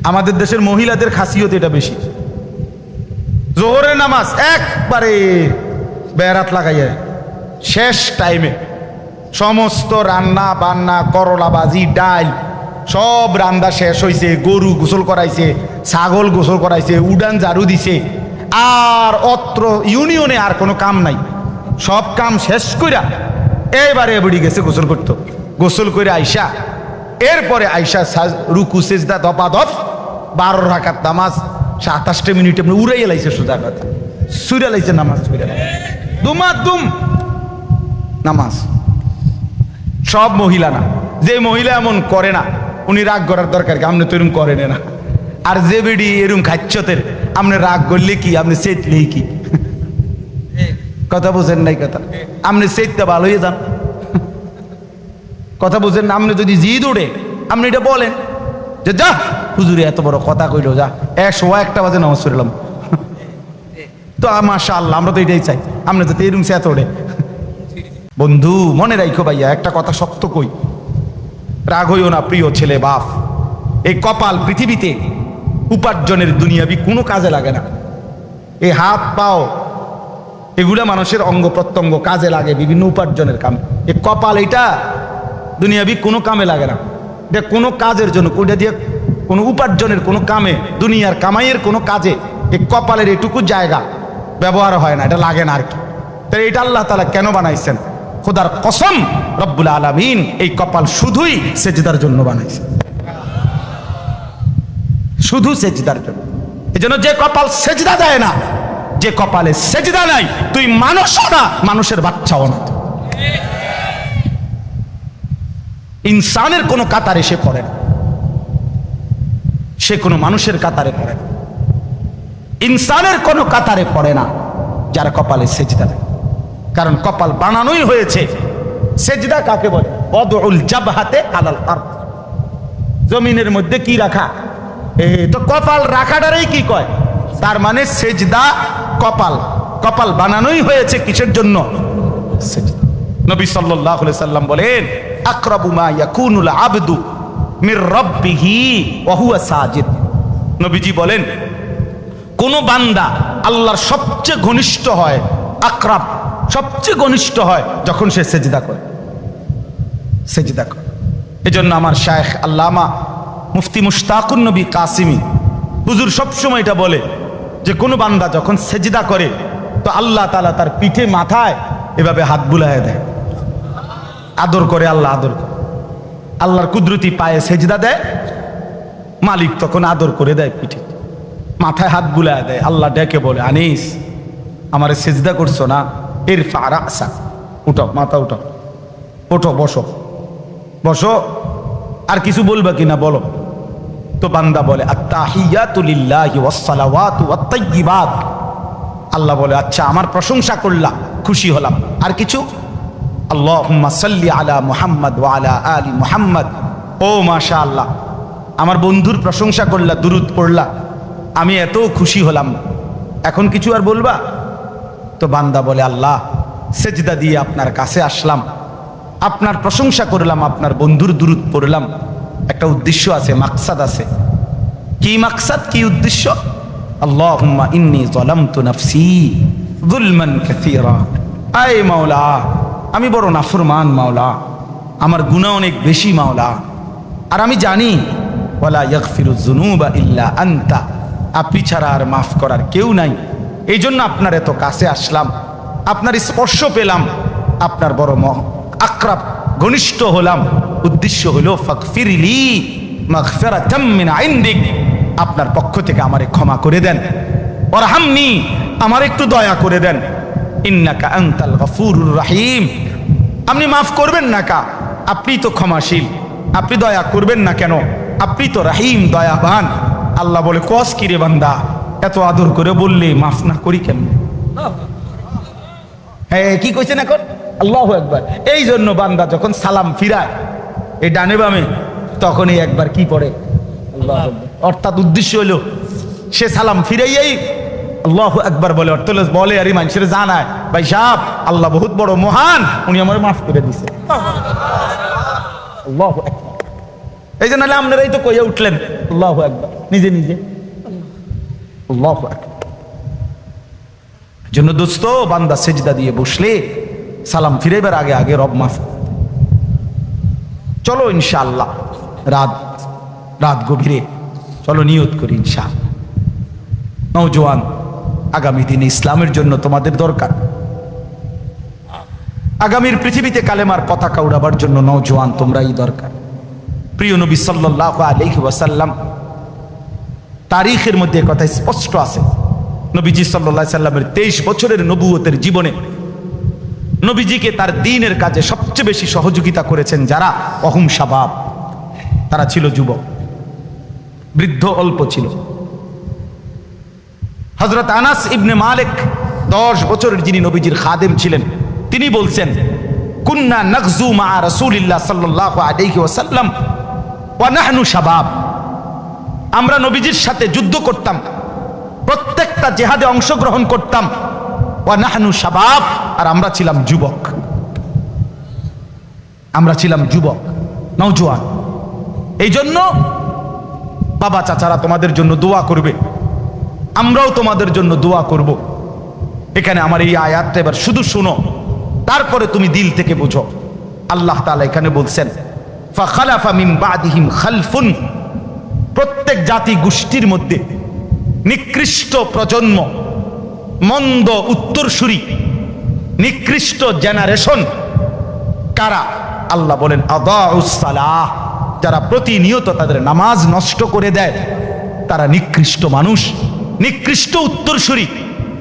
আমাদের দেশের মহিলাদের খাসিয়ত এটা বেশি। জোহরের নামাজ একবারে বেড়াত লাগাইয়া শেষ টাইমে সমস্ত রান্না বান্না, করলা ভাজি, ডাল সব রান্না শেষ হয়েছে, গরু গোসল করাইছে, ছাগল গোসল করাইছে, উডান ঝাড়ু দিছে, আর অত্র ইউনিয়নে আর কোনো কাম নাই। সব কাম শেষ কইরা এবারে এবারে গেছে গোসল করতো। গোসল করে আইসা এরপরে আইসা রুকু সেজদা দপা দপ 12 রাকাত নামাজ 27 মিনিটে উড়াইয়া লাইছে, সোজা কথা সুইরা লাইছে নামাজ, দুমাদুম নামাজ। সব মহিলা না, যে মহিলা এমন করে না উনি রাগ করার দরকার কি, আপনি তো এরকম করেন না। আর যে বেডি এরকম খাচ্ছতের আপনি রাগ করলে কি, আপনি চেতলেই কি, কথা বুঝেন নাই কথা, আপনি চেততে ভালো হয়ে যান, কথা বুঝেন না। আপনি যদি জিদ উঠে আপনি এটা বলেন যে যা হুজুরে এত বড় কথা কইল, যা 101টা বাজে নামাজ পড়লাম, তো মাশাআল্লাহ আমরা তো এটাই চাই, আপনি যাতে এরকম চেত ওঠে। বন্ধু মনে রাখো ভাইয়া, একটা কথা শক্ত কই, রাগ হইও না প্রিয় ছেলে বাপ। এই কপাল পৃথিবীতে উপার্জনের দুনিয়াবি কোনো কাজে লাগে না। এই হাত পাও এগুলা মানুষের অঙ্গ প্রত্যঙ্গ কাজে লাগে বিভিন্ন উপার্জনের কামে। এই কপাল এটা দুনিয়াবি কোনো কামে লাগে না, এটা কোনো কাজের জন্য, ওইটা দিয়ে কোনো উপার্জনের কোনো কামে, দুনিয়ার কামাইয়ের কোনো কাজে এই কপালের এটুকু জায়গা ব্যবহার হয় না, এটা লাগে না আর কি। তাই এটা আল্লাহ তাআলা কেন বানাইছেন? খোদার কসম রব্বুল আলামিন এই কপাল শুধুই সেজদার জন্য বানাইছেন, শুধু সেজদার জন্য। এজন্য যে কপাল সেজদা দেয় না, যে কপালে সেজদা নাই, তুই মানুষও না, মানুষের বাচ্চাও না, ইনসানের কোনো কাতারে সে পড়ে না, সে কোনো মানুষের কাতারে পড়ে না, ইনসানের কোনো কাতারে পড়ে না যার কপালে সেজদা নেই। কারণ কপাল বানানোই হয়েছে, সেজদা কাকে বলে? ওয়াদউল জাবহাতে আলাল আরদ, জমিনের মধ্যে কি রাখা, তো কপাল রাখাটারই কি কয়, তার মানে সেজদা কপাল। কপাল বানানোই হয়েছে কিসের জন্য? সেজদা। নবী সাল্লাল্লাহু আলাইহি সাল্লাম বলেন আকরাবু মা ইয়াকুনুল আবদু মির রাব্বিহি ওয়া হুয়া সাজিদ। নবীজি বলেন কোন বান্দা আল্লাহর সবচেয়ে ঘনিষ্ঠ হয়, আকরাব সবচেয়ে ঘনিষ্ঠ হয় যখন সে সেজদা করে, সেজদা করে। এজন্য আমার শায়েখ আল্লামা মুফতি মুশতাকুন নবী কাসিমি হুজুর সবসময় এটা বলে যে কোন বান্দা যখন সেজদা করে তো আল্লাহ তাআলা তার পিঠে মাথায় এভাবে হাত বুলায় দেয়, আদর করে, আল্লাহ আদর করে, আল্লাহর কুদরতি পায়ে সেজদা দেয়, মালিক তখন আদর করে দেয়, পিঠে মাথায় হাত বুলায় দেয়। আল্লাহ ডেকে বলে আনিস আমারে সেজদা করছো না, ইরফা রাসা, উঠাও মাথা, উঠাও, ওঠো, বসো, বসো, আর কিছু বলবা কিনা বলো। তো বান্দা বলে আত্তাহিয়াতু লিল্লাহি ওয়াস সালাওয়াতু ওয়াত তাইয়্যিবাত। আল্লাহ বলে আচ্ছা আমার প্রশংসা করলাম, খুশি হলাম, আর কিছু? আল্লাহুম্মা সাল্লি আলা মুহাম্মদ ওয়া আলা আলি মুহাম্মদ। ও মাশাআল্লাহ, আমার বন্ধুর প্রশংসা করলা, দুরূদ পড়লা, আমি এত খুশি হলাম, এখন কিছু আর বলবা? তো বান্দা বলে আল্লাহ সেজদা দিয়ে আপনার কাছে আসলাম, আপনার প্রশংসা করলাম, আপনার বন্ধুর দুরূদ পড়লাম, একটা উদ্দেশ্য আছে, মাকসাদ আছে। কি মাকসাদ, কি উদ্দেশ্য? আল্লাহুম্মা ইন্নী যালামতু নাফসি যুলমান কাসীরা। আয় মাওলা আমি বড় নাফরমান মাওলা, আমার গুনাহ অনেক বেশি মাওলা, আর আমি জানি ওয়ালা ইয়াগফিরুয যুনুবা ইল্লা আনতা, আপনি ছাড়া আর মাফ করার কেউ নাই। এই জন্য আপনার এত কাছে আসলাম, আপনার স্পর্শ পেলাম, আপনার বড় আকরাব ঘনিষ্ঠ হলাম। উদ্দেশ্য হলো ফাগফিরলি মাগফিরাতাম মিন ইনদিক, আপনার পক্ষ থেকে আমারে ক্ষমা করে দেন, ওয়ারহামনি আমার একটু দয়া করে দেন, ইন্নাকা আনতাল গফুরুর রহিম, আপনি মাফ করবেন না কা, আপনি তো ক্ষমাশীল, আপনি দয়া করবেন না কেন, আপনি তো রহিম, দয়াবান। আল্লাহ বলে কস কি রে বান্দা, এত আদর করে বললে মাফ না করি কেন? হ্যাঁ কি কইছেন এখন? আল্লাহু আকবার। এই জন্য বান্দা যখন সালাম ফিরায় এই ডানে বামে, তখনই একবার কি পড়ে আল্লাহু আকবার, অর্থাৎ উদ্দেশ্য হলো সে সালাম ফিরাইয়াই আল্লাহু আকবার বলে, অর্থ বলে আর মানুষের জানায় ভাই সাহেব আল্লাহ বহুত বড় মহান, উনি আমার মাফ করে দিছে। আল্লাহু আকবার। এই জন্য আপনারাই তো কইয়া উঠলেন আল্লাহু আকবার। নিজে নিজে। আল্লাহু আকবার। জন্য দোস্ত, বান্দা সেজদা দিয়ে বসলে সালাম ফিরেবার আগে আগে রব মাফ। চলো ইনশাআল্লাহ রাত গভীরে চলো নিয়ত করি ইনশাআল্লাহ। নওজোয়ান, আগামী দিনে ইসলামের জন্য তোমাদের দরকার। আগামীর পৃথিবীতে কালেমার পতাকা উড়াবার জন্য নওজোয়ান তোমরাই দরকার। প্রিয় নবী সাল্লাল্লাহু আলাইহি ওয়াসাল্লাম তারিখের মধ্যে কথা স্পষ্ট আছে। নবীজি সাল্লাল্লাহু আলাইহি সাল্লামের 23 বছরের নবুয়তের জীবনে নবীজিকে তার দ্বীনের কাজে সবচেয়ে বেশি সহযোগিতা করেছেন যারা, অহুম শাবাব, তারা ছিল যুবক, বৃদ্ধ অল্প ছিল। হযরত আনাস ইবনে মালিক 10 বছরের যিনি নবীজির খাদেম ছিলেন, তিনি বলছেন, কুন্না নাগজু মা রাসূলিল্লাহ সাল্লাল্লাহু আলাইহি ওয়াসাল্লাম ওয়া নাহনু শাবাব। আমরা নবীজির সাথে যুদ্ধ করতাম, প্রত্যেকটা জিহাদে অংশগ্রহণ করতাম। ওয়া নাহনু শাবাব, আর আমরা ছিলাম যুবক, আমরা ছিলাম যুবক, নওজোয়ান। এই জন্য বাবা চাচারা তোমাদের জন্য দোয়া করবে, আমরাও তোমাদের জন্য দোয়া করব। এখানে আমার এই আয়াতটা এবার শুধু শুনো, তারপরে তুমি দিল থেকে বুঝো। আল্লাহ তাআলা এখানে বলছেন, ফাখালাফা মিন বাদিহিম খালফুন, প্রত্যেক জাতি গোষ্ঠীর মধ্যে নিকৃষ্ট প্রজন্ম, মন্দ উত্তরসূরি, নিকৃষ্ট জেনারেশন কারা? আল্লাহ বলেন আদাউস সালাহ, যারা প্রতিনিয়ত তাদের নামাজ নষ্ট করে দেয়, তারা নিকৃষ্ট মানুষ, নিকৃষ্ট উত্তরসূরি,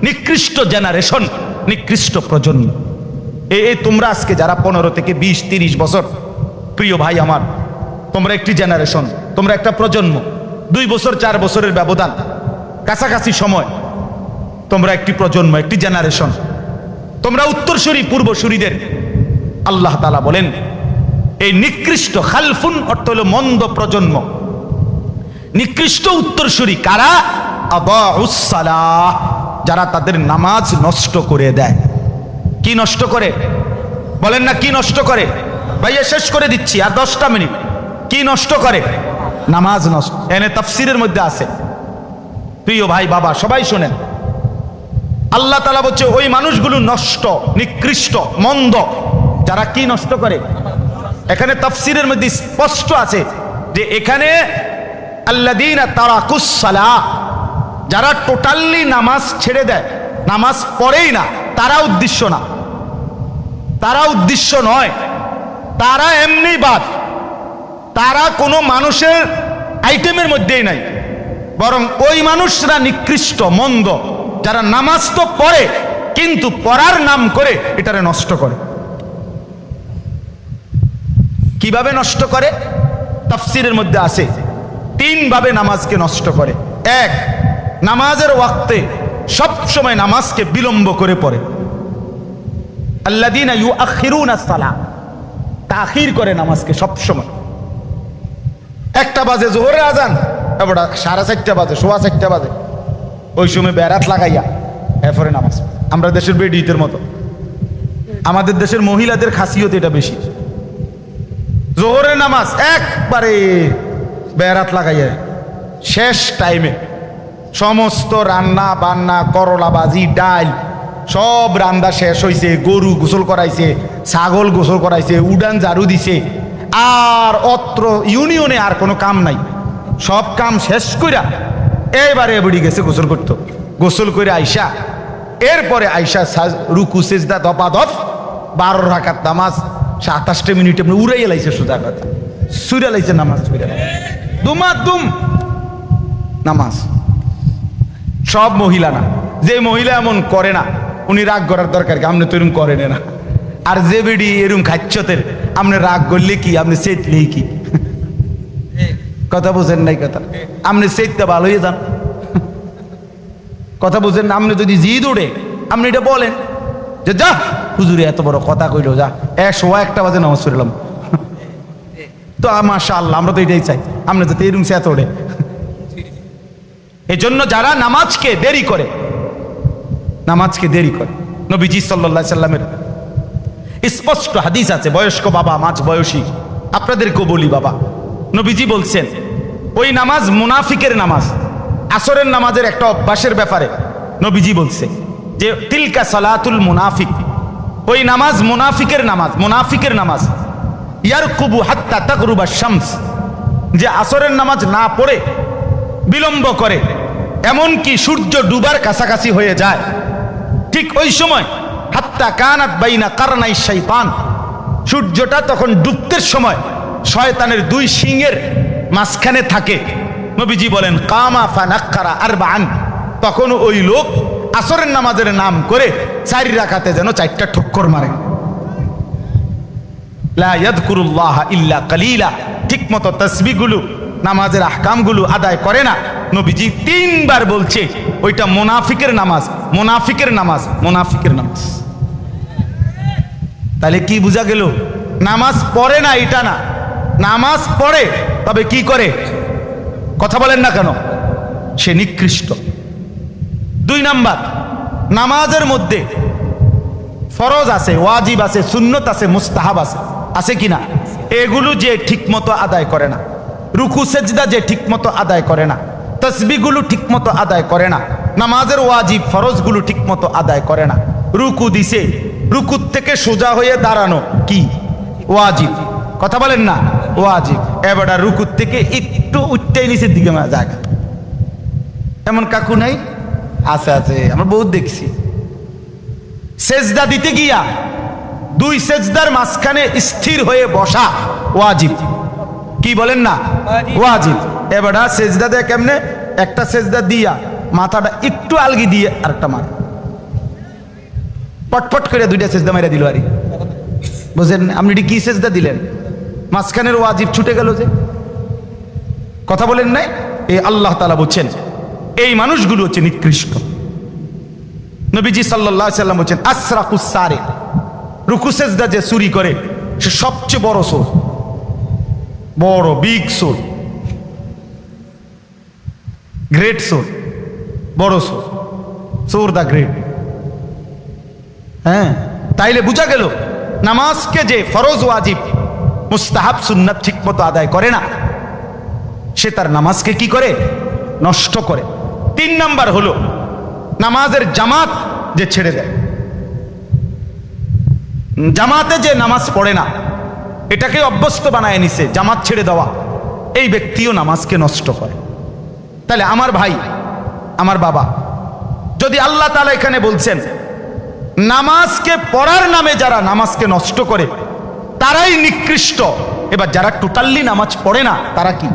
নিকৃষ্ট জেনারেশন, নিকৃষ্ট প্রজন্ম। এই তোমরা আজকে যারা 15 থেকে 20-30 বছর, প্রিয় ভাই আমার, তোমরা একটি জেনারেশন, তোমরা একটা প্রজন্ম। 2 বছর 4 বছরের ব্যবধান, কাছাকাছি সময়, তোমরা একটি প্রজন্ম, একটি জেনারেশন, তোমরা উত্তরসূরি পূর্বসূরিদের। আল্লাহ তাআলা বলেন এই নিকৃষ্ট, খালফুন অর্থ হলো মন্দ প্রজন্ম, নিকৃষ্ট উত্তরসূরি কারা? আদাউস সালাহ, যারা তাদের নামাজ নষ্ট করে দেয়। কি নষ্ট করে বলেন না? কি নষ্ট করে? ভাইয়া শেষ করে দিচ্ছি, আর 10টা মিনিট। কি নষ্ট করে? নামাজ নষ্ট। এনে তাফসীরের মধ্যে আছে, প্রিয় ভাই বাবা সবাই শোনেন। আল্লাহ তাআলা বলছে ওই মানুষগুলো নষ্ট, নিকৃষ্ট, মন্দ, যারা কি নষ্ট করে। এখানে তাফসীরের মধ্যে স্পষ্ট আছে যে এখানে আল্লাযীনা তারাকুস সালাহ, যারা টোটালি নামাজ ছেড়ে দেয়, নামাজ পড়েই না, তারা উদ্দেশ্য না, তারা উদ্দেশ্য নয়, তারা এমনি বাদ, তারা কোনো মানুষের আইটেমের মধ্যেই নাই, বরং ওই মানুষরা নিকৃষ্ট, মন্দ, যারা নামাজ তো পড়ে কিন্তু পড়ার নাম করে এটারে নষ্ট করে। কিভাবে নষ্ট করে? তাফসীরের মধ্যে আছে 3 ভাবে নামাজকে নষ্ট করে। 1, নামাজের ওয়াক্তে সব সময় নামাজকে বিলম্ব করে পড়ে। আল্লাযীনা ইউআখিরুনাস সালাহ, তাখির করে নামাজকে সব সময়। 1টা বাজে জোহরের আজান, এবারে 4:30 বাজে, 4:15 বাজে, ওই সময় বেরাত লাগাইয়া এরপরে নামাজ। আমরা দেশের বেডিদের মতো, আমাদের দেশের মহিলাদের খাসিয়ত এটা বেশি। জোহরের নামাজ একবারে বেরাত লাগাইয়া শেষ টাইমে সমস্ত রান্না বান্না, করলা ভাজি, ডাল সব রান্না শেষ হয়েছে, গরু গোসল করাইছে, ছাগল গোসল করাইছে, উডান ঝাড়ু দিছে, আর অত্র ইউনিয়নে আর কোনো কাম নাই। সব কাম শেষ কইরা এবারে বুড়ি গেছে গোসল করতো। গোসল করে আইসা, এরপরে আইসা রুকু সেজদা দপাদপ, 12 রাকাত নামাজ 27 মিনিটে উড়াইয়া লাইছে, সোজা কথা সুইরা লাইছে নামাজ, দুমাদুম নামাজ। সব মহিলা না, যে মহিলা এমন করে না উনি রাগ করার দরকার কি? আপনি তো এরকম করেন না। আর যে বেডি এরকম খাচ্ছতের, আপনি রাগ করলে কি, আপনি চেতলেই কি? কথা বুঝেন নাই? কথা আপনি চেততে ভালো হয়ে যান, কথা বুঝেন না? আপনি যদি জিদ ওঠে আপনি এটা বলেন যে যা হুজুরে এত বড় কথা কইল, যা 1:01 বাজে নামাজ পড়লাম। তো মাশাআল্লাহ, আমরা তো এটাই চাই, আপনি যাতে এরকম চেত ওঠে। এই জন্য যারা নামাজকে দেরি করে, নামাজকে দেরি করে, নবীজি সাল্লাল্লাহু আলাইহি সাল্লামের স্পষ্ট হাদিস আছে। বয়স্ক বাবা, মাঝ বয়সী, আপনাদেরকেও বলি বাবা, নবীজি বলছেন ওই নামাজ মুনাফিকের নামাজ। আসরের নামাজের একটা অভ্যাসের ব্যাপারে নবীজি বলছে যে তিলকা সালাতুল মুনাফিক, ওই নামাজ মুনাফিকের নামাজ, মুনাফিকের নামাজ। ইয়ারকুবু হাত্তা তাগরুবা শামস, যে আসরের নামাজ না পড়ে বিলম্ব করে, এমনকি সূর্য ডুবার কাছাকাছি হয়ে যায়, ঠিক ওই সময় হাত্তা কানাত বাইনা কারনাই শাইতান, সূর্যটা তখন ডুবতের সময় শয়তানের দুই শিঙের মাঝখানে থাকে। নবীজি বলেন কামা ফানাক্কারা আরবাআন, তখন ওই লোক আসরের নামাজের নাম করে 4 রাকাতে যেন 4টা ঠক্কর মারে। লা ইয়াযকুরুল্লাহ ইল্লা কালিলা, ঠিক মতো তাসবিহগুলো নামাজের আহকামগুলো আদায় করে না। নবীজি 3 বার বলছে ওইটা মুনাফিকের নামাজ, মুনাফিকের নামাজ, মুনাফিকের নামাজ। তাহলে কি বোঝা গেল? নামাজ পড়ে না এটা না, নামাজ পড়ে তবে কি করে? কথা বলেন না কেন? সে নিকৃষ্ট। 2 নাম্বার, নামাজের মধ্যে ফরজ আছে, ওয়াজিব আছে, সুন্নত আছে, মুস্তাহাব আছে, আছে কিনা? এগুলো যে ঠিকমতো আদায় করে না, রুকু সেজদা যে ঠিকমতো আদায় করে না, তাসবিহগুলো ঠিকমতো আদায় করে না, নামাজের ওয়াজিব ফরজগুলো ঠিকমতো আদায় করে না, রুকু দিছে, রুকুর থেকে সোজা হয়ে দাঁড়ানো কি ওয়াজিব? কথা বলেন না, ওয়াজিব। এবার রুকুর থেকে একটু উঠতেই নিচের দিকে জায়গা, এমন কাকু নাই? আছে, আছে, আমরা বহুত দেখছি। সেজদা দিতে গিয়া 2 সেজদার মাঝখানে স্থির হয়ে বসা ওয়াজিব। কি বলেন না? ওয়াজিব। এবার সেজদা দেয় কেমনে? একটা সেজদা দিয়া মাথাটা একটু আলগি দিয়ে আরেকটা মার, পটপট করে 2টা সেজদা মেরে দিল। আরে বুঝেন আপনি কি সেজদা দিলেন? মাঝখানের ওয়াজিব ছুটে গেল যে। কথা বলেন নাই? এই আল্লাহ তাআলা বলছেন এই মানুষগুলো হচ্ছে নিকৃষ্ট। নবীজি সাল্লাল্লাহু আলাইহি সাল্লাম বলছেন আসরাকুস সারিক, রুকু সেজদা যে চুরি করে সে সবচেয়ে বড় চোর, বড় বিগ চোর, গ্রেট চোর, বড় চোর, চোর দা গ্রেট। হ্যাঁ, তাইলে বোঝা গেল নামাজকে যে ফরজ ওয়াজিব মুস্তাহাব সুন্নাত ঠিক মতো আদায় করে না, সে তার নামাজকে কি করে? নষ্ট করে। 3 নাম্বার হলো নামাজের জামাত যে ছেড়ে দেয়, জামাতে যে নামাজ পড়ে না, এটাকে অভ্যস্ত বানায় নিছে জামাত ছেড়ে দেওয়া, এই ব্যক্তিও নামাজকে নষ্ট করে। তাহলে আমার ভাই, আমার বাবা, যদি আল্লাহ তাআলা এখানে বলছেন নামাজকে পড়ার নামে যারা নামাজকে নষ্ট করে তারাই নিকৃষ্ট, এবার যারা টোটালি নামাজ পড়ে না তারা কি?